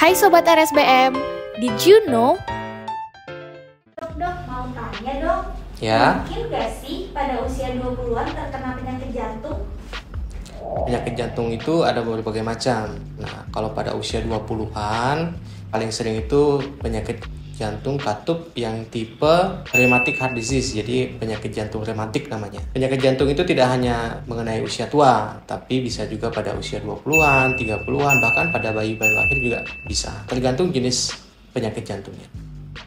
Hai Sobat RSBM, did you know? Dok, mau tanya dong. Ya. Mungkin gak sih pada usia 20-an terkena penyakit jantung? Penyakit jantung itu ada berbagai macam. Nah, kalau pada usia 20-an, paling sering itu penyakit jantung katup yang tipe rheumatic heart disease. Jadi penyakit jantung rematik namanya. Penyakit jantung itu tidak hanya mengenai usia tua, tapi bisa juga pada usia 20-an, 30-an, bahkan pada bayi-bayi lahir juga bisa. Tergantung jenis penyakit jantungnya.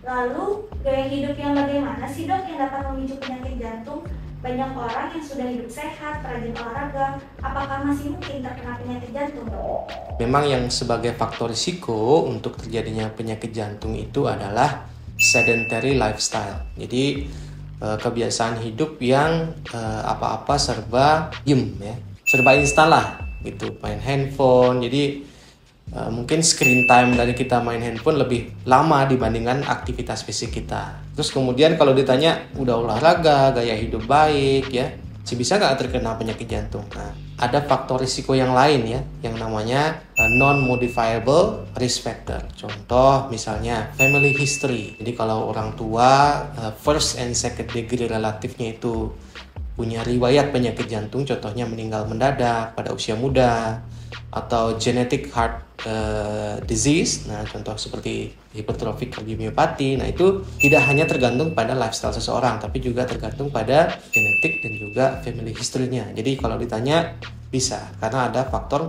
Lalu, gaya hidup yang bagaimana sih dok yang dapat memicu penyakit jantung? Banyak orang yang sudah hidup sehat, rajin olahraga, apakah masih mungkin terkena penyakit jantung? Memang yang sebagai faktor risiko untuk terjadinya penyakit jantung itu adalah sedentary lifestyle. Jadi kebiasaan hidup yang apa-apa serba diem ya, serba instan lah gitu, main handphone. Jadi mungkin screen time dari kita main handphone lebih lama dibandingkan aktivitas fisik kita. Terus kemudian kalau ditanya udah olahraga, gaya hidup baik ya, bisa nggak terkena penyakit jantung? Nah, ada faktor risiko yang lain ya, yang namanya non-modifiable risk factor. Contoh misalnya family history. Jadi kalau orang tua first and second degree relatifnya itu punya riwayat penyakit jantung, contohnya meninggal mendadak pada usia muda, atau genetic heart disease, nah contoh seperti hypertrophic cardiomyopathy, nah itu tidak hanya tergantung pada lifestyle seseorang, tapi juga tergantung pada genetik dan juga family history-nya. Jadi kalau ditanya bisa, karena ada faktor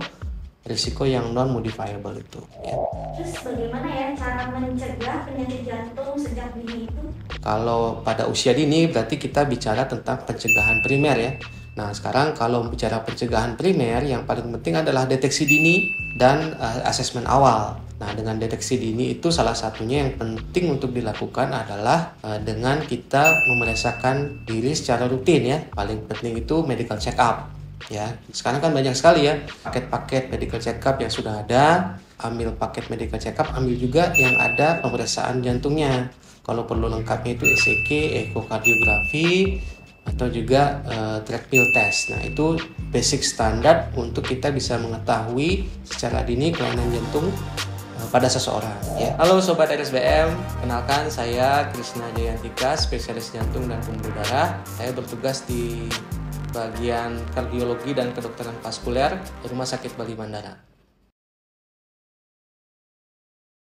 risiko yang non-modifiable itu ya. Terus bagaimana ya cara mencegah penyakit jantung sejak dini itu? Kalau pada usia dini berarti kita bicara tentang pencegahan primer ya. Nah sekarang kalau bicara pencegahan primer, yang paling penting adalah deteksi dini dan asesmen awal. Nah dengan deteksi dini itu salah satunya yang penting untuk dilakukan adalah dengan kita memeriksakan diri secara rutin ya. Paling penting itu medical check up ya. Sekarang kan banyak sekali ya paket-paket medical check up yang sudah ada. Ambil paket medical check up, ambil juga yang ada pemeriksaan jantungnya. Kalau perlu lengkapnya itu ECG, ekokardiografi, atau juga treadmill test. Nah itu basic standar untuk kita bisa mengetahui secara dini kelainan jantung pada seseorang ya. Halo Sobat RSBM, kenalkan saya Krisna Jayantika, spesialis jantung dan pembuluh darah. Saya bertugas di bagian kardiologi dan kedokteran vaskuler Rumah Sakit Bali Mandara.